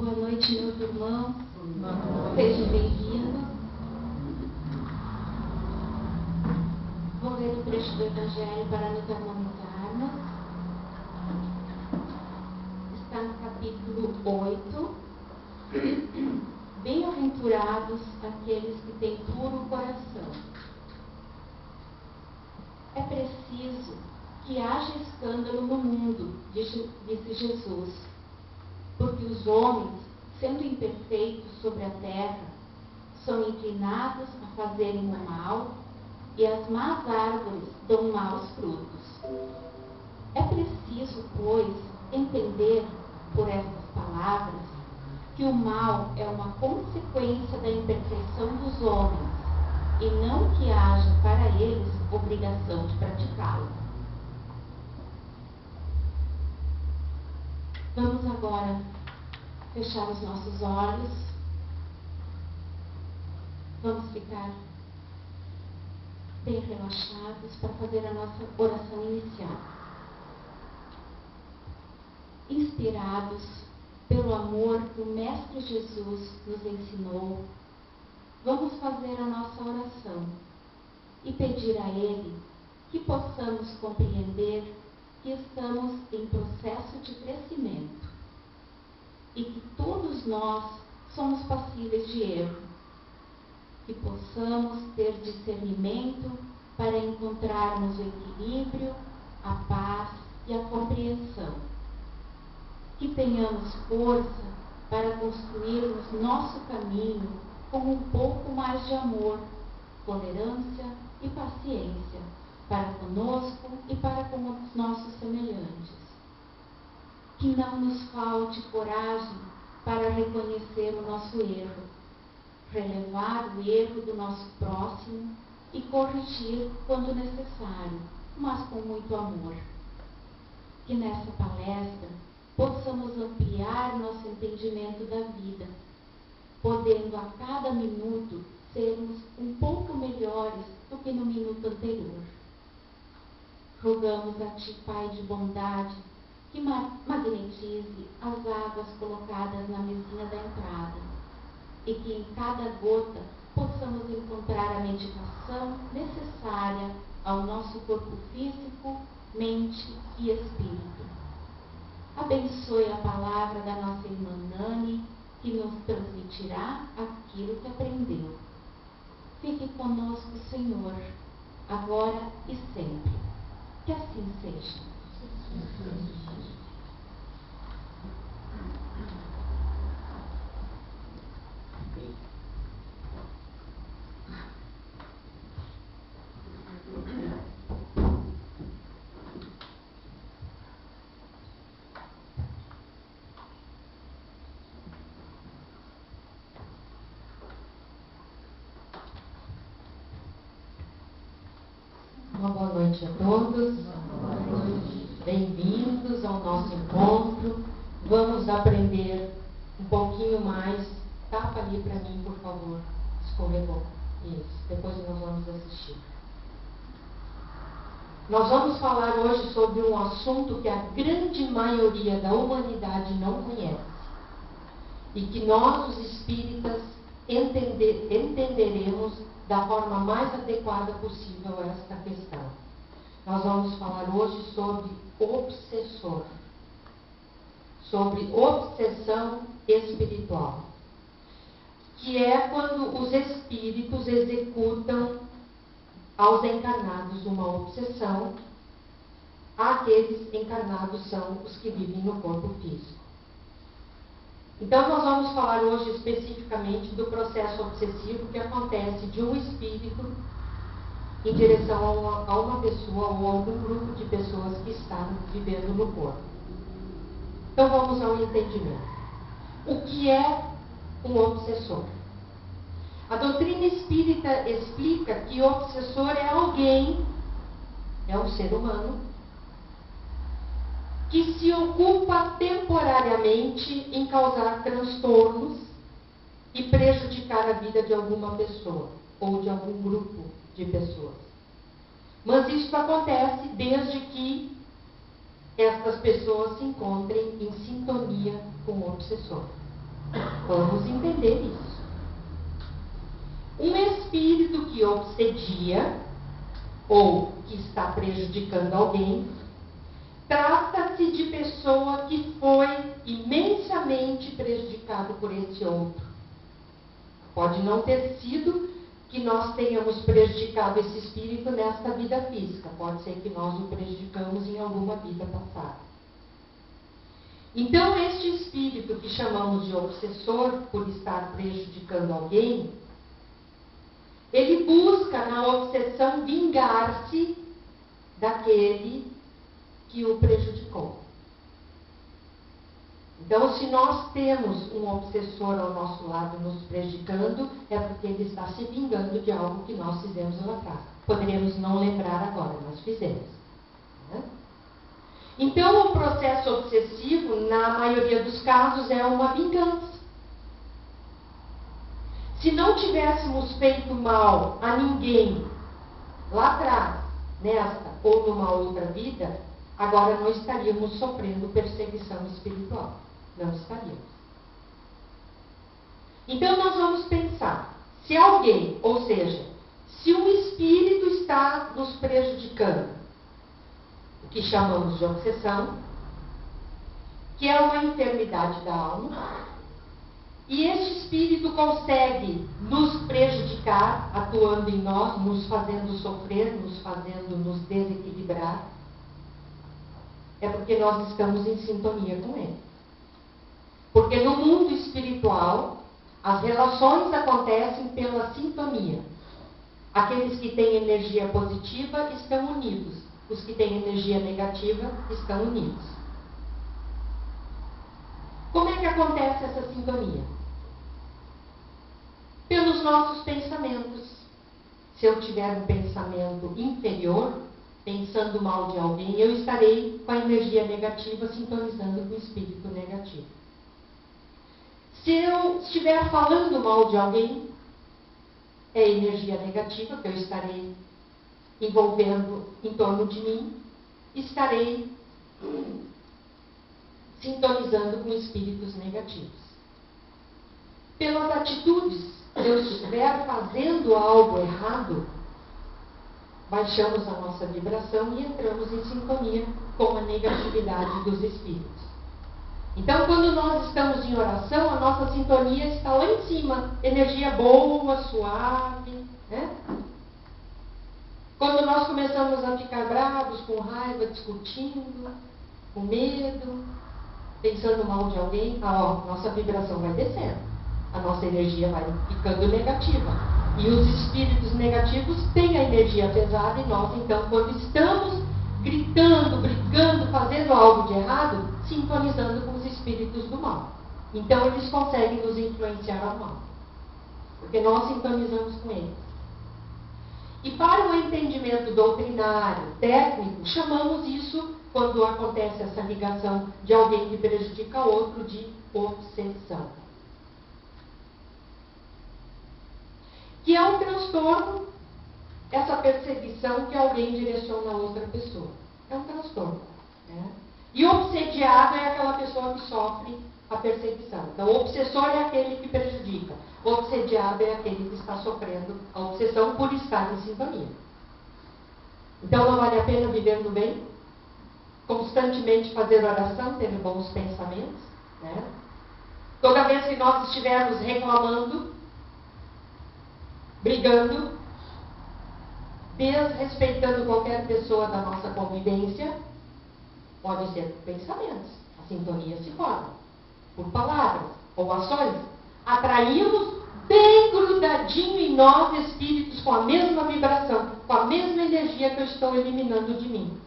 Boa noite, meus irmãos. Sejam bem-vindos. Vou ler o trecho do Evangelho para nos harmonizarmos. Está no capítulo 8. Bem-aventurados aqueles que têm puro coração. É preciso que haja escândalo no mundo, disse Jesus, porque os homens, sendo imperfeitos sobre a terra, são inclinados a fazerem o mal, e as más árvores dão maus frutos. É preciso, pois, entender por estas palavras que o mal é uma consequência da imperfeição dos homens, e não que haja para eles obrigação de praticá-lo. Vamos agora fechar os nossos olhos. Vamos ficar bem relaxados para fazer a nossa oração inicial. Inspirados pelo amor que o Mestre Jesus nos ensinou, vamos fazer a nossa oração e pedir a Ele que possamos compreender que estamos em processo de crescimento e que todos nós somos passíveis de erro, que possamos ter discernimento para encontrarmos o equilíbrio, a paz e a compreensão, que tenhamos força para construirmos nosso caminho com um pouco mais de amor, tolerância e paciência para conosco e para com os nossos semelhantes. Que não nos falte coragem para reconhecer o nosso erro, relevar o erro do nosso próximo e corrigir quando necessário, mas com muito amor. Que nessa palestra possamos ampliar nosso entendimento da vida, podendo a cada minuto sermos um pouco melhores do que no minuto anterior. Rogamos a Ti, Pai de bondade, que magnetize as águas colocadas na mesinha da entrada e que em cada gota possamos encontrar a meditação necessária ao nosso corpo físico, mente e espírito. Abençoe a palavra da nossa irmã Nani, que nos transmitirá aquilo que aprendeu. Fique conosco, Senhor, agora e sempre. Que assim seja. Uma boa noite a todos. Bem-vindos ao nosso encontro. Vamos aprender um pouquinho mais. Tapa ali para mim, por favor. Escorregou. Isso. Depois nós vamos assistir. Nós vamos falar hoje sobre um assunto que a grande maioria da humanidade não conhece e que nós, os espíritas, entenderemos da forma mais adequada possível esta questão. Nós vamos falar hoje sobre obsessor, sobre obsessão espiritual, que é quando os espíritos executam aos encarnados uma obsessão. Aqueles encarnados são os que vivem no corpo físico. Então nós vamos falar hoje especificamente do processo obsessivo que acontece de um espírito em direção a uma pessoa ou a algum grupo de pessoas que está vivendo no corpo. Então vamos ao entendimento. O que é um obsessor? A doutrina espírita explica que o obsessor é alguém, é um ser humano, que se ocupa temporariamente em causar transtornos e prejudicar a vida de alguma pessoa ou de algum grupo de pessoas. Mas isso acontece desde que estas pessoas se encontrem em sintonia com o obsessor. Vamos entender isso. Um espírito que obsedia ou que está prejudicando alguém, trata-se de pessoa que foi imensamente prejudicada por esse outro. Pode não ter sido que nós tenhamos prejudicado esse espírito nesta vida física. Pode ser que nós o prejudicamos em alguma vida passada. Então, este espírito que chamamos de obsessor por estar prejudicando alguém, ele busca na obsessão vingar-se daquele que o prejudicou. Então, se nós temos um obsessor ao nosso lado nos prejudicando, é porque ele está se vingando de algo que nós fizemos lá atrás. Poderíamos não lembrar agora, mas fizemos. Né? Então, o processo obsessivo, na maioria dos casos, é uma vingança. Se não tivéssemos feito mal a ninguém lá atrás, nesta ou numa outra vida, agora não estaríamos sofrendo perseguição espiritual. Não estaríamos. Então nós vamos pensar, se alguém, ou seja, se um espírito está nos prejudicando, o que chamamos de obsessão, que é uma enfermidade da alma, e este espírito consegue nos prejudicar, atuando em nós, nos fazendo sofrer, nos fazendo nos desequilibrar, é porque nós estamos em sintonia com ele. Porque no mundo espiritual, as relações acontecem pela sintonia. Aqueles que têm energia positiva estão unidos. Os que têm energia negativa estão unidos. Como é que acontece essa sintonia? Pelos nossos pensamentos. Se eu tiver um pensamento inferior, pensando mal de alguém, eu estarei com a energia negativa sintonizando com o espírito negativo. Se eu estiver falando mal de alguém, é energia negativa que eu estarei envolvendo em torno de mim, estarei sintonizando com espíritos negativos. Pelas atitudes, se eu estiver fazendo algo errado, baixamos a nossa vibração e entramos em sintonia com a negatividade dos espíritos. Então, quando nós estamos em oração, a nossa sintonia está lá em cima. Energia boa, suave. Né? Quando nós começamos a ficar bravos, com raiva, discutindo, com medo, pensando mal de alguém, nossa vibração vai descendo. A nossa energia vai ficando negativa. E os espíritos negativos têm a energia pesada e nós, então, quando estamos gritando, brigando, fazendo algo de errado, sintonizando com os espíritos do mal. Então, eles conseguem nos influenciar ao mal. Porque nós sintonizamos com eles. E para o entendimento doutrinário, técnico, chamamos isso, quando acontece essa ligação de alguém que prejudica outro, de obsessão. Que é um transtorno, essa perseguição que alguém direciona a outra pessoa. É um transtorno. Né? E obsediado é aquela pessoa que sofre a perseguição. Então, o obsessor é aquele que prejudica. O obsediado é aquele que está sofrendo a obsessão por estar em sintonia. Então, não vale a pena viver no bem? Constantemente fazer oração, ter bons pensamentos? Né? Toda vez que nós estivermos reclamando, brigando, desrespeitando qualquer pessoa da nossa convivência, pode ser pensamentos. A sintonia se forma por palavras ou ações. Atraímos bem grudadinho em nós espíritos com a mesma vibração, com a mesma energia que eu estou eliminando de mim.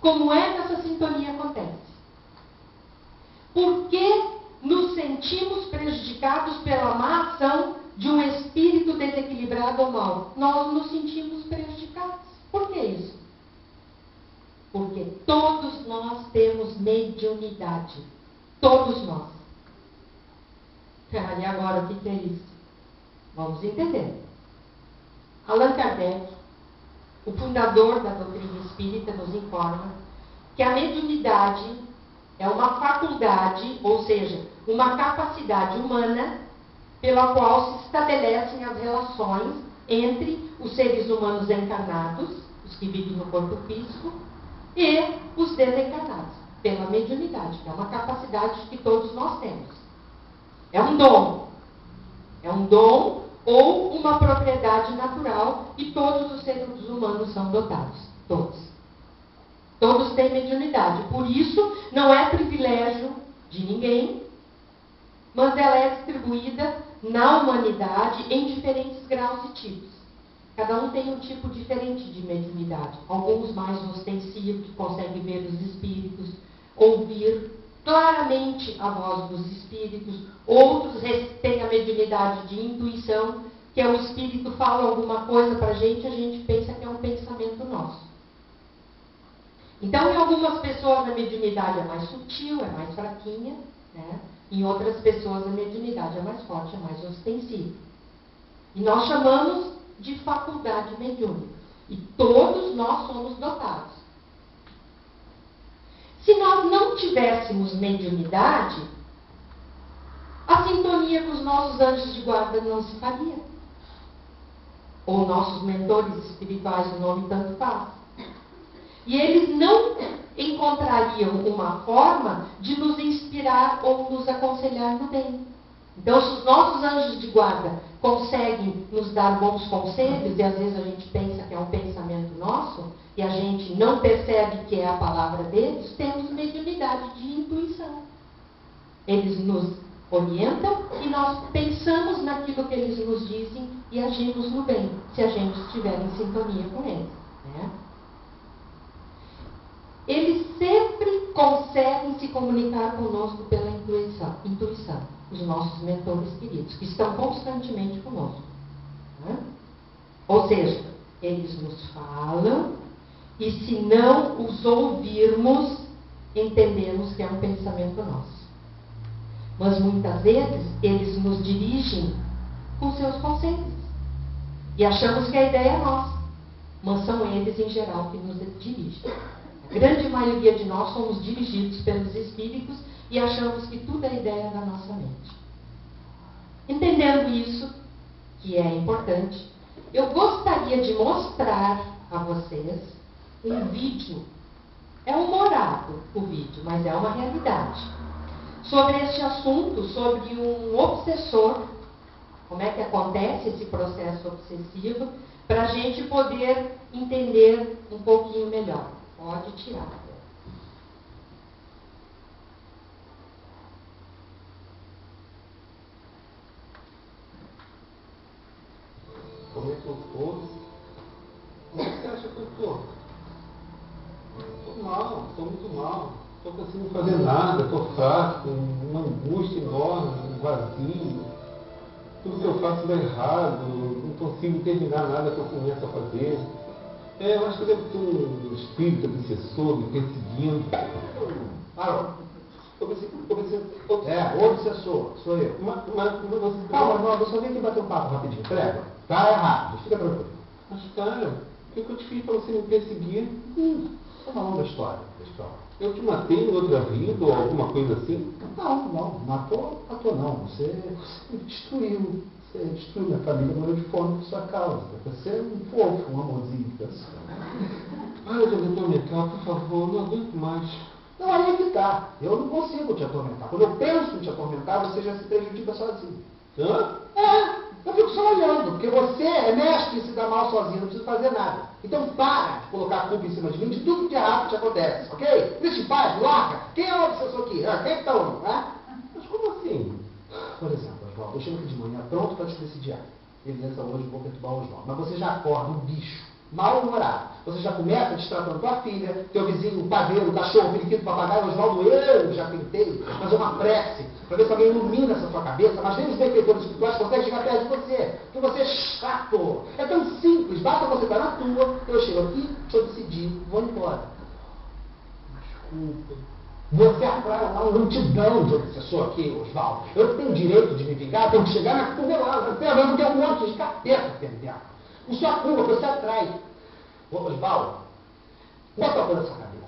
Como é que essa sintonia acontece? Por que nos sentimos prejudicados pela má ação de um espírito desequilibrado ou mal? Nós nos sentimos prejudicados. Por que isso? Porque todos nós temos mediunidade. Todos nós. E agora, o que é isso? Vamos entender. Allan Kardec, o fundador da doutrina espírita, nos informa que a mediunidade É uma faculdade, ou seja, uma capacidade humana pela qual se estabelecem as relações entre os seres humanos encarnados, os que vivem no corpo físico, e os desencarnados, pela mediunidade, que é uma capacidade que todos nós temos. É um dom. É um dom ou uma propriedade natural e todos os seres humanos são dotados. Todos. Todos têm mediunidade. Por isso, não é privilégio de ninguém, mas ela é distribuída na humanidade em diferentes graus e tipos. Cada um tem um tipo diferente de mediunidade. Alguns mais ostensivos, que conseguem ver os espíritos, ouvir claramente a voz dos espíritos. Outros têm a mediunidade de intuição, que é o espírito fala alguma coisa para a gente pensa que é um pensamento nosso. Então, em algumas pessoas a mediunidade é mais sutil, é mais fraquinha, né? Em outras pessoas a mediunidade é mais forte, é mais ostensiva. E nós chamamos de faculdade mediúnica. E todos nós somos dotados. Se nós não tivéssemos mediunidade, a sintonia com os nossos anjos de guarda não se faria. Ou nossos mentores espirituais, o nome tanto faz. E eles não encontrariam uma forma de nos inspirar ou nos aconselhar no bem. Então, se os nossos anjos de guarda conseguem nos dar bons conselhos, e às vezes a gente pensa que é um pensamento nosso, e a gente não percebe que é a palavra deles, temos mediunidade de intuição. Eles nos orientam e nós pensamos naquilo que eles nos dizem e agimos no bem, se a gente estiver em sintonia com eles. Né? Eles sempre conseguem se comunicar conosco pela intuição, os nossos mentores queridos, que estão constantemente conosco. Né? Ou seja, eles nos falam e se não os ouvirmos, entendemos que é um pensamento nosso. Mas muitas vezes eles nos dirigem com seus conselhos e achamos que a ideia é nossa, mas são eles em geral que nos dirigem. A grande maioria de nós somos dirigidos pelos espíritos e achamos que tudo é ideia da nossa mente. Entendendo isso, que é importante, eu gostaria de mostrar a vocês um vídeo. É humorado o vídeo, mas é uma realidade. Sobre este assunto, sobre um obsessor, como é que acontece esse processo obsessivo, para a gente poder entender um pouquinho melhor. Pode tirar. Como é que eu estou? Como é que você acha que eu estou? Estou mal, estou muito mal. Estou conseguindo fazer nada, estou fraco, uma angústia enorme, um vazio. Tudo que eu faço dá errado, não consigo terminar nada que eu começo a fazer. Eu acho que eu devo ter um espírito obsessor me perseguindo. Parou. O obsessor, sou eu. Mas você... Calma, não, eu só vim aqui bater um papo rapidinho. Prega. Tá errado, fica tranquilo. Mas, cara, o que eu te fiz para você me perseguir? É uma longa história, pessoal. Eu te matei em outra vida ou alguma coisa assim? Não, matou não. Você me destruiu. Você destruiu minha família, morreu de fome por sua causa. Você é um fofo, um amorzinho de pessoa. Para de me atormentar, por favor, não aguento mais. Não, aí é que tá. Eu não consigo te atormentar. Quando eu penso em te atormentar, você já se prejudica sozinho. Hã? Eu fico só olhando, porque você é mestre em se dar mal sozinho, não precisa fazer nada. Então para de colocar a culpa em cima de mim de tudo que é errado que te acontece, ok? Deixa em paz, larga. Quem é o obsessor aqui? Quem é que tá onde? Mas como assim? Por exemplo, Oswaldo, eu chego aqui de manhã pronto para te decidir. Beleza, hoje vou perturbar o Oswaldo. Mas você já acorda um bicho, mal-humorado. Você já começa destratando tua filha, teu vizinho, o padeiro, o cachorro, o periquito, o papagaio, Oswaldo. Eu já tentei fazer uma prece para ver se alguém ilumina essa sua cabeça, mas nem os benfeitores espirituais conseguem chegar perto de você, porque você é chato. É tão simples, basta você estar na tua, eu chego aqui, deixa eu decidir, vou embora. Desculpa. Você atrai uma multidão de obsessor aqui, Oswaldo. Eu tenho direito de me vingar, tenho que chegar na coordenada, porque é um monte de capeta dentro dela. Isso é a culpa, você atrai. Ô, Oswaldo, bota a coisa na sua cabeça.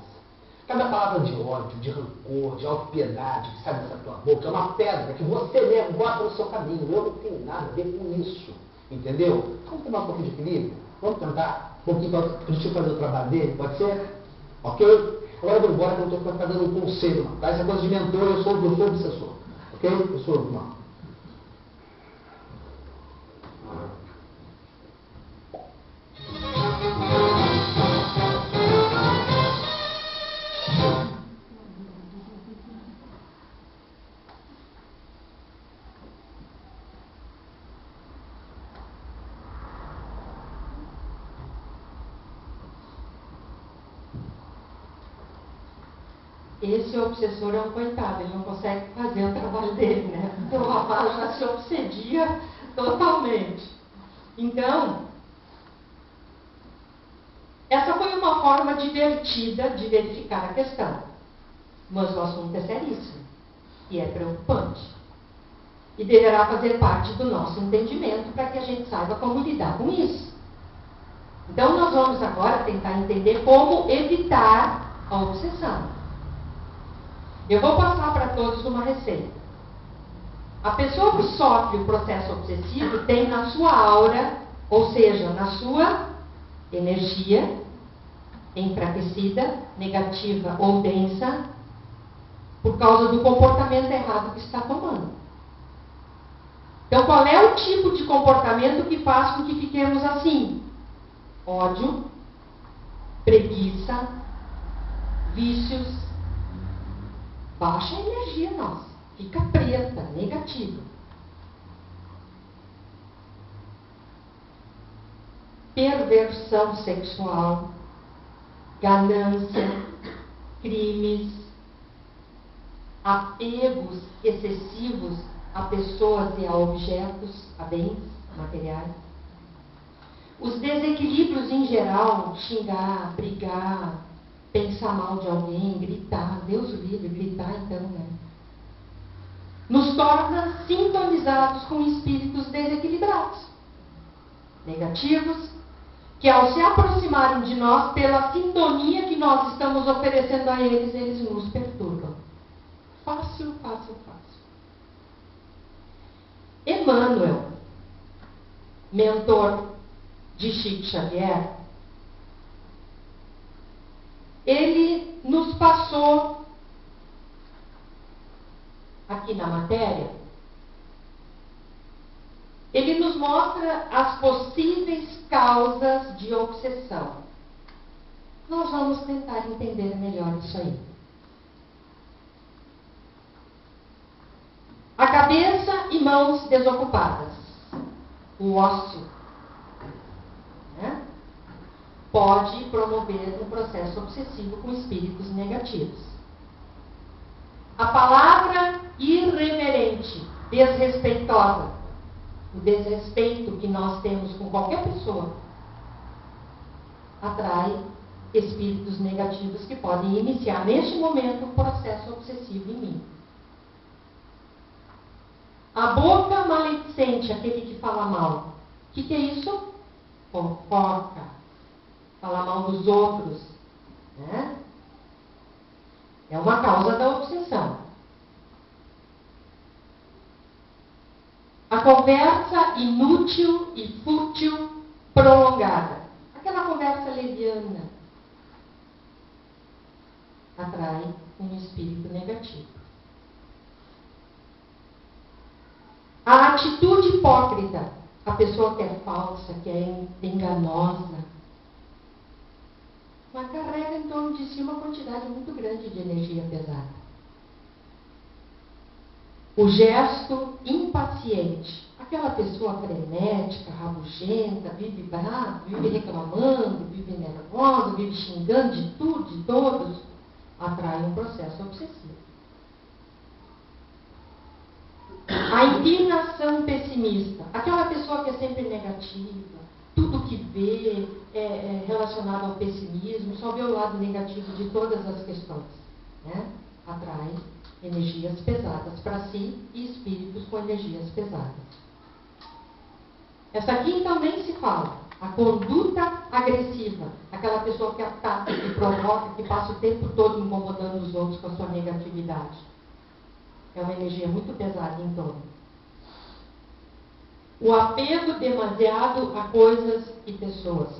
Cada palavra de ódio, de rancor, de autopiedade que sai dessa tua boca é uma pedra que você mesmo bota no seu caminho. Eu não tenho nada a ver com isso. Entendeu? Vamos tomar um pouquinho de equilíbrio? Vamos tentar um pouquinho para a gente fazer o trabalho dele? Pode ser? Ok? Agora eu vou embora que eu estou dando um conselho. Tá? Essa coisa de mentor, eu sou obsessor. Ok? Eu sou irmão. Esse obsessor é um coitado, ele não consegue fazer o trabalho dele, né? Então o rapaz já se obsedia totalmente. Então, essa foi uma forma divertida de verificar a questão. Mas o assunto é seríssimo e é preocupante. E deverá fazer parte do nosso entendimento para que a gente saiba como lidar com isso. Então nós vamos agora tentar entender como evitar a obsessão. Eu vou passar para todos uma receita. A pessoa que sofre o processo obsessivo tem na sua aura, ou seja, na sua energia enfraquecida, negativa ou densa, por causa do comportamento errado que está tomando. Então, qual é o tipo de comportamento que faz com que fiquemos assim? Ódio, preguiça, vícios, baixa energia nossa, fica preta, negativa. Perversão sexual, ganância, crimes, apegos excessivos a pessoas e a objetos, a bens materiais. Os desequilíbrios em geral, xingar, brigar, pensar mal de alguém, gritar, Deus o livre, gritar então, né? Nos torna sintonizados com espíritos desequilibrados, negativos, que ao se aproximarem de nós pela sintonia que nós estamos oferecendo a eles, eles nos perturbam. Fácil, fácil, fácil. Emmanuel, mentor de Chico Xavier, ele nos passou, aqui na matéria, ele nos mostra as possíveis causas de obsessão. Nós vamos tentar entender melhor isso aí. A cabeça e mãos desocupadas, o ócio, né? Pode promover um processo obsessivo com espíritos negativos. A palavra irreverente, desrespeitosa, o desrespeito que nós temos com qualquer pessoa, atrai espíritos negativos que podem iniciar neste momento um processo obsessivo em mim. A boca maledicente, aquele que fala mal. O que é isso? Fofoca. Falar mal dos outros. Né? É uma causa da obsessão. A conversa inútil e fútil prolongada. Aquela conversa leviana atrai um espírito negativo. A atitude hipócrita, a pessoa que é falsa, que é enganosa, mas carrega em torno de si uma quantidade muito grande de energia pesada. O gesto impaciente, aquela pessoa frenética, rabugenta, vive brava, vive reclamando, vive nervosa, vive xingando de tudo, de todos, atrai um processo obsessivo. A inclinação pessimista, aquela pessoa que é sempre negativa, tudo que vê é relacionado ao pessimismo, só vê o lado negativo de todas as questões, né? Atrai energias pesadas para si e espíritos com energias pesadas. Essa aqui então nem se fala. A conduta agressiva, aquela pessoa que ataca, que provoca, que passa o tempo todo incomodando os outros com a sua negatividade. É uma energia muito pesada em torno. O apego demasiado a coisas e pessoas.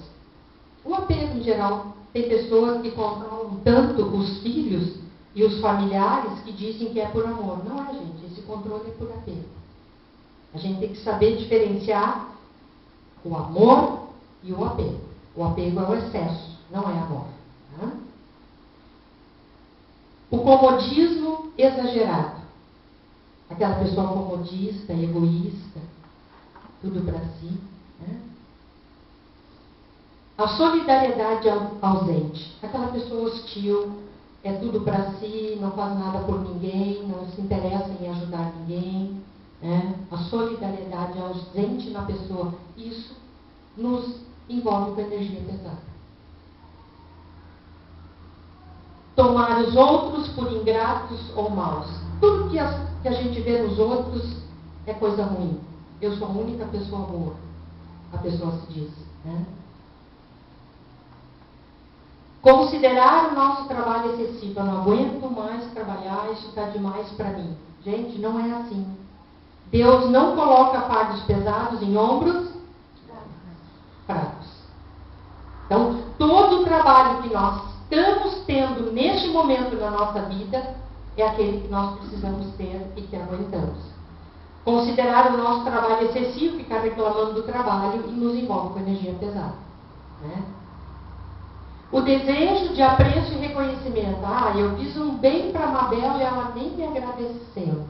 O apego, em geral, tem pessoas que controlam tanto os filhos e os familiares que dizem que é por amor. Não é, gente. Esse controle é por apego. A gente tem que saber diferenciar o amor e o apego. O apego é o excesso, não é amor. Tá? O comodismo exagerado. Aquela pessoa comodista, egoísta, tudo para si. Né? A solidariedade ausente. Aquela pessoa hostil, é tudo para si, não faz nada por ninguém, não se interessa em ajudar ninguém. Né? A solidariedade ausente na pessoa. Isso nos envolve com energia pesada. Tomar os outros por ingratos ou maus. Tudo que a gente vê nos outros é coisa ruim. Eu sou a única pessoa boa. A pessoa se diz. Né? Considerar o nosso trabalho excessivo. Eu não aguento mais trabalhar, isso está demais para mim. Gente, não é assim. Deus não coloca fardos pesados em ombros fracos. Então, todo o trabalho que nós estamos tendo neste momento na nossa vida é aquele que nós precisamos ter e que aguentamos. Considerar o nosso trabalho excessivo, ficar reclamando do trabalho e nos envolve com energia pesada. Né? O desejo de apreço e reconhecimento. Eu fiz um bem para a Mabel e ela nem me agradeceu.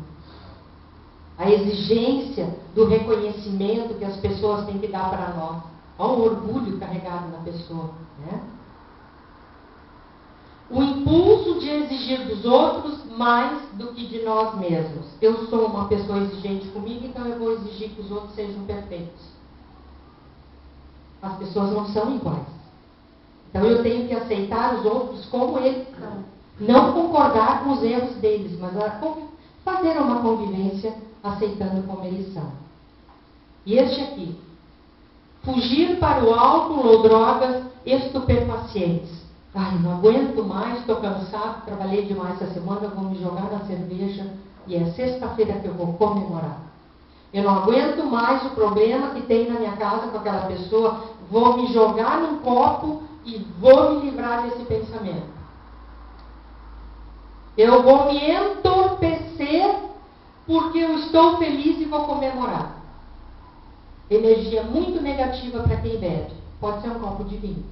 A exigência do reconhecimento que as pessoas têm que dar para nós. Olha o orgulho carregado na pessoa. Né? O impulso de exigir dos outros mais do que de nós mesmos. Eu sou uma pessoa exigente comigo, então eu vou exigir que os outros sejam perfeitos. As pessoas não são iguais. Então eu tenho que aceitar os outros como eles são. Não concordar com os erros deles, mas fazer uma convivência aceitando como eles são. E este aqui. Fugir para o álcool ou drogas estupefacientes. Não aguento mais, estou cansado, trabalhei demais essa semana, vou me jogar na cerveja e é sexta-feira que eu vou comemorar. Eu não aguento mais o problema que tem na minha casa com aquela pessoa, vou me jogar num copo e vou me livrar desse pensamento. Eu vou me entorpecer porque eu estou feliz e vou comemorar. Energia muito negativa para quem bebe. Pode ser um copo de vinho.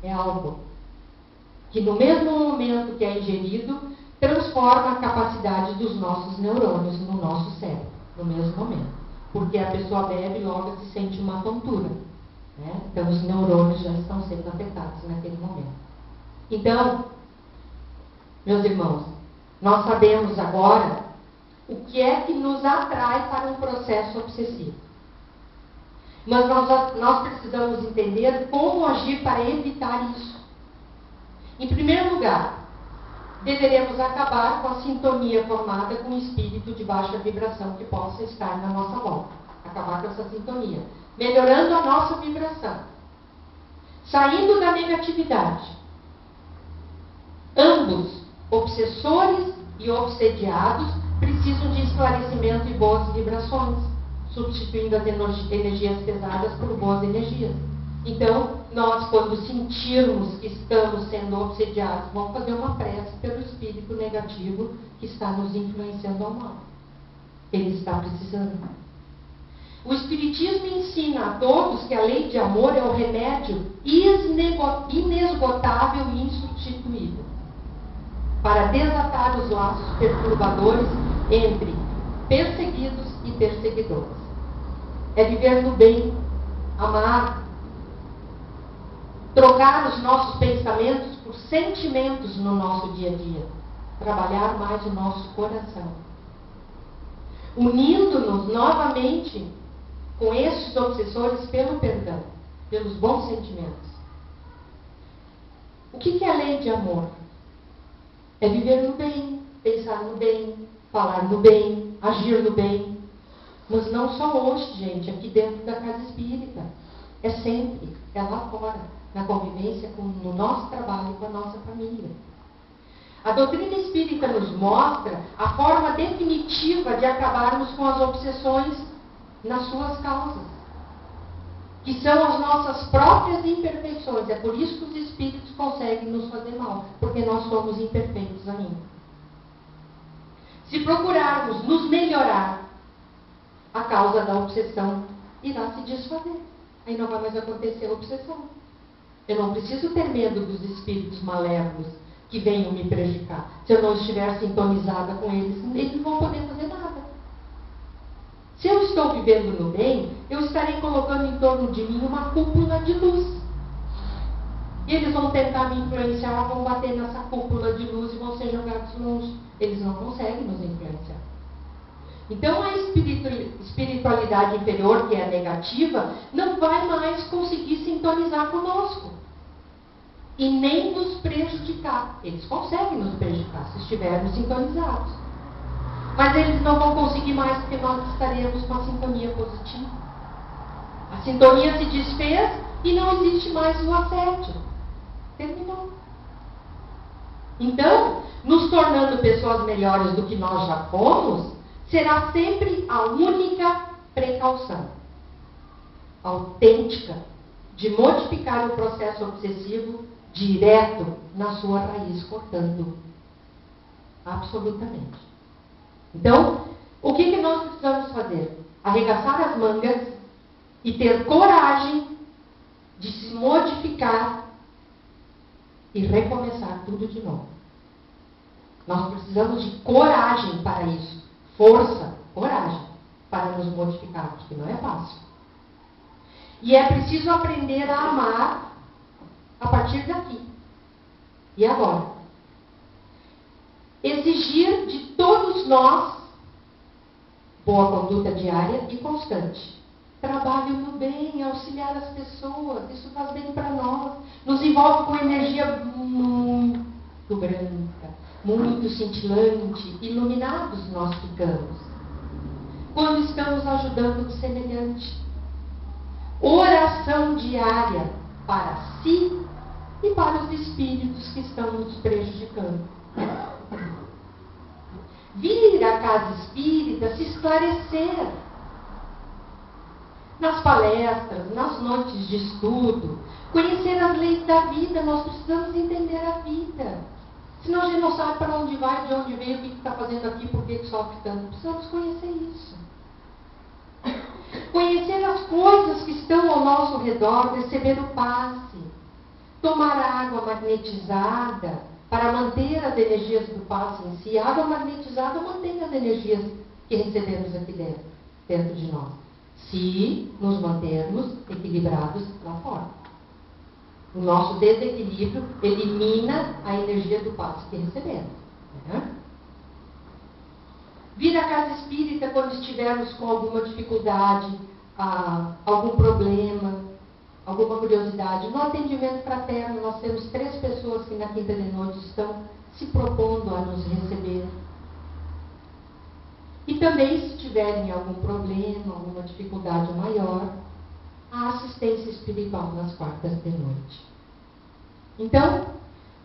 É álcool. Que no mesmo momento que é ingerido, transforma a capacidade dos nossos neurônios no nosso cérebro. No mesmo momento. Porque a pessoa bebe e logo se sente uma tontura. Né? Então os neurônios já estão sendo afetados naquele momento. Então, meus irmãos, nós sabemos agora o que é que nos atrai para um processo obsessivo. Mas nós precisamos entender como agir para evitar isso. Em primeiro lugar, deveremos acabar com a sintonia formada com o espírito de baixa vibração que possa estar na nossa volta. Acabar com essa sintonia. Melhorando a nossa vibração. Saindo da negatividade. Ambos, obsessores e obsediados, precisam de esclarecimento e boas vibrações, substituindo as energias pesadas por boas energias. Então, nós, quando sentirmos que estamos sendo obsediados, vamos fazer uma prece pelo espírito negativo que está nos influenciando ao mal. Ele está precisando. O Espiritismo ensina a todos que a lei de amor é o remédio inesgotável e insubstituível para desatar os laços perturbadores entre perseguidos e perseguidores. É viver no bem, amar, trocar os nossos pensamentos por sentimentos no nosso dia a dia, trabalhar mais o nosso coração, unindo-nos novamente com estes obsessores pelo perdão, pelos bons sentimentos. O que é a lei de amor? É viver no bem, pensar no bem, falar no bem, agir no bem. Mas não só hoje, gente, aqui dentro da casa espírita. é sempre, é lá fora, na convivência, no nosso trabalho, com a nossa família. A doutrina espírita nos mostra a forma definitiva de acabarmos com as obsessões nas suas causas, que são as nossas próprias imperfeições. É por isso que os espíritos conseguem nos fazer mal, porque nós somos imperfeitos ainda. Se procurarmos nos melhorar, a causa da obsessão irá se desfazer. Aí não vai mais acontecer a obsessão. Eu não preciso ter medo dos espíritos malévolos que venham me prejudicar. Se eu não estiver sintonizada com eles, eles não vão poder fazer nada. Se eu estou vivendo no bem, eu estarei colocando em torno de mim uma cúpula de luz. E eles vão tentar me influenciar, vão bater nessa cúpula de luz e vão ser jogados longe. Eles não conseguem nos influenciar. Então a espiritualidade inferior, que é negativa, não vai mais conseguir sintonizar conosco. E nem nos prejudicar. Eles conseguem nos prejudicar se estivermos sintonizados. Mas eles não vão conseguir mais porque nós estaremos com a sintonia positiva. A sintonia se desfez e não existe mais o assédio. Terminou. Então, nos tornando pessoas melhores do que nós já fomos, será sempre a única precaução autêntica de modificar o processo obsessivo direto na sua raiz, cortando absolutamente. Então, o que nós precisamos fazer? Arregaçar as mangas e ter coragem de se modificar e recomeçar tudo de novo. Nós precisamos de coragem para isso. Força, coragem para nos modificarmos, que não é fácil. E é preciso aprender a amar a partir daqui. E agora? Exigir de todos nós boa conduta diária e constante. Trabalho no bem, auxiliar as pessoas, isso faz bem para nós. Nos envolve com energia muito branca, muito cintilante, iluminados nós ficamos. Quando estamos ajudando o semelhante. Oração diária para si e para os espíritos que estão nos prejudicando. Vir à casa espírita, se esclarecer. Nas palestras, nas noites de estudo, conhecer as leis da vida, nós precisamos entender a vida. Senão a gente não sabe para onde vai, de onde veio, o que está fazendo aqui, por que sofre tanto. Precisamos conhecer isso. Conhecer as coisas que estão ao nosso redor, receber o passe, tomar água magnetizada para manter as energias do passe em si. A água magnetizada mantém as energias que recebemos aqui dentro de nós, se nos mantermos equilibrados lá fora. O nosso desequilíbrio elimina a energia do passe que recebemos. Né? Vir à casa espírita quando estivermos com alguma dificuldade, algum problema, alguma curiosidade. No atendimento fraterno, nós temos 3 pessoas que na quinta de noite estão se propondo a nos receber. E também, se tiverem algum problema, alguma dificuldade maior, a assistência espiritual nas quartas de noite. Então,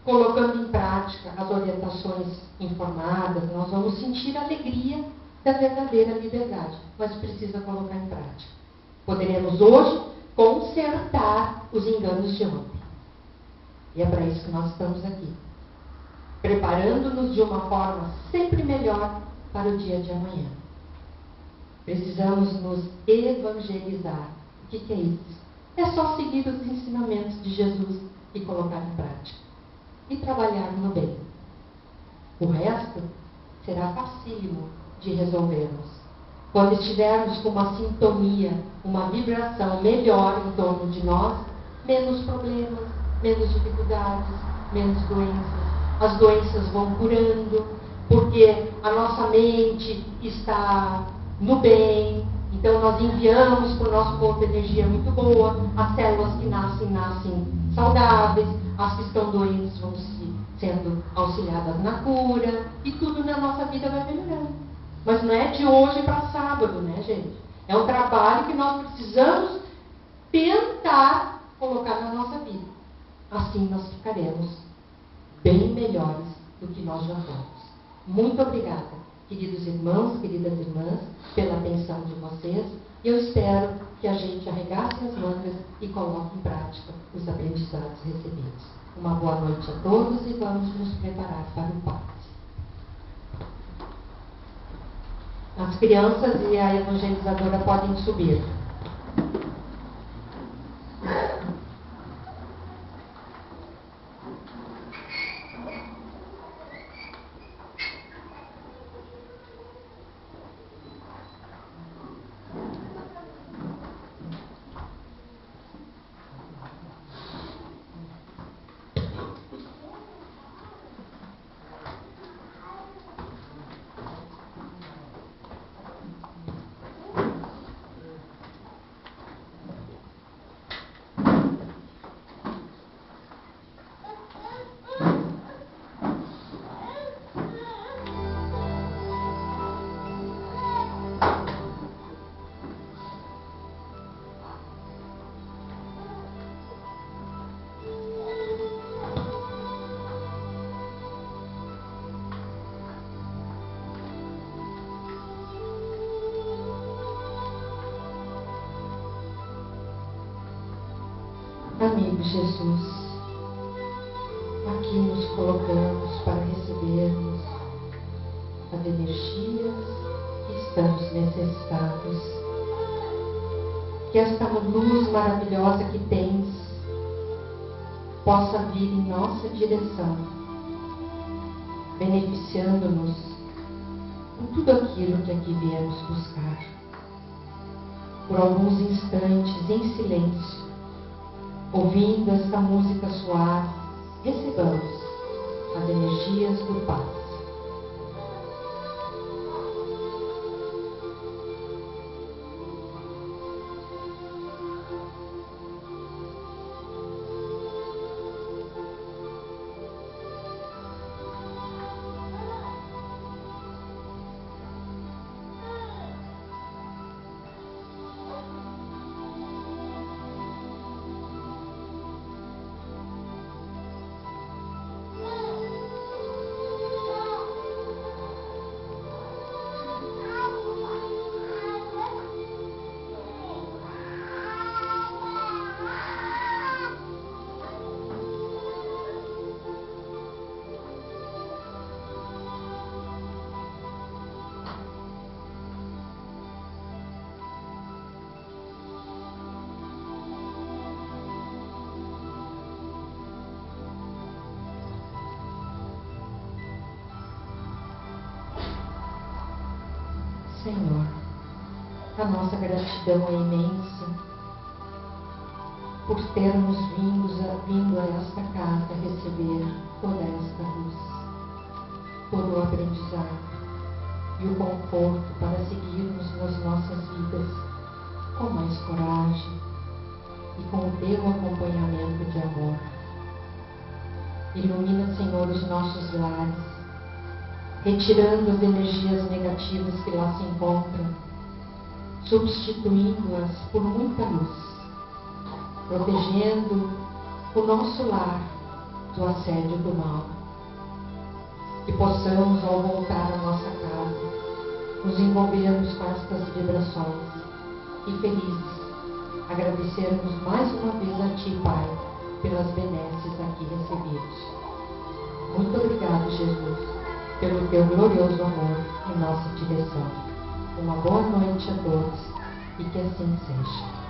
colocando em prática as orientações informadas, nós vamos sentir a alegria da verdadeira liberdade, mas precisa colocar em prática. Poderemos hoje consertar os enganos de ontem. E é para isso que nós estamos aqui, preparando-nos de uma forma sempre melhor para o dia de amanhã. Precisamos nos evangelizar. O que é isso? É só seguir os ensinamentos de Jesus e colocar em prática. E trabalhar no bem. O resto será facílimo de resolvermos. Quando estivermos com uma sintonia, uma vibração melhor em torno de nós, menos problemas, menos dificuldades, menos doenças. As doenças vão curando, porque a nossa mente está no bem. Então nós enviamos para o nosso corpo energia muito boa. As células que nascem saudáveis. As que estão doentes vão sendo auxiliadas na cura. E tudo na nossa vida vai melhorando. Mas não é de hoje para sábado, né, gente? É um trabalho que nós precisamos tentar colocar na nossa vida. Assim nós ficaremos bem melhores do que nós já fomos. Muito obrigada, queridos irmãos, queridas irmãs, pela atenção de vocês. E eu espero que a gente arregace as mangas e coloque em prática os aprendizados recebidos. Uma boa noite a todos e vamos nos preparar para o passe. As crianças e a evangelizadora podem subir. Amigo Jesus, aqui nos colocamos para recebermos as energias que estamos necessitados. Que esta luz maravilhosa que tens possa vir em nossa direção, beneficiando-nos com tudo aquilo que aqui viemos buscar. Por alguns instantes, em silêncio, ouvindo esta música suave, recebamos as energias do passe. Senhor, a nossa gratidão é imensa por termos vindo a esta casa receber toda esta luz, todo o aprendizado e o conforto para seguirmos nas nossas vidas com mais coragem e com o teu acompanhamento de amor. Ilumina, Senhor, os nossos lares, retirando as energias negativas que lá se encontram, substituindo-as por muita luz, protegendo o nosso lar do assédio do mal. Que possamos, ao voltar à nossa casa, nos envolvermos com estas vibrações e felizes, agradecermos mais uma vez a Ti, Pai, pelas benesses aqui recebidos. Muito obrigado, Jesus, pelo Teu glorioso amor em nossa direção. Uma boa noite a todos e que assim seja.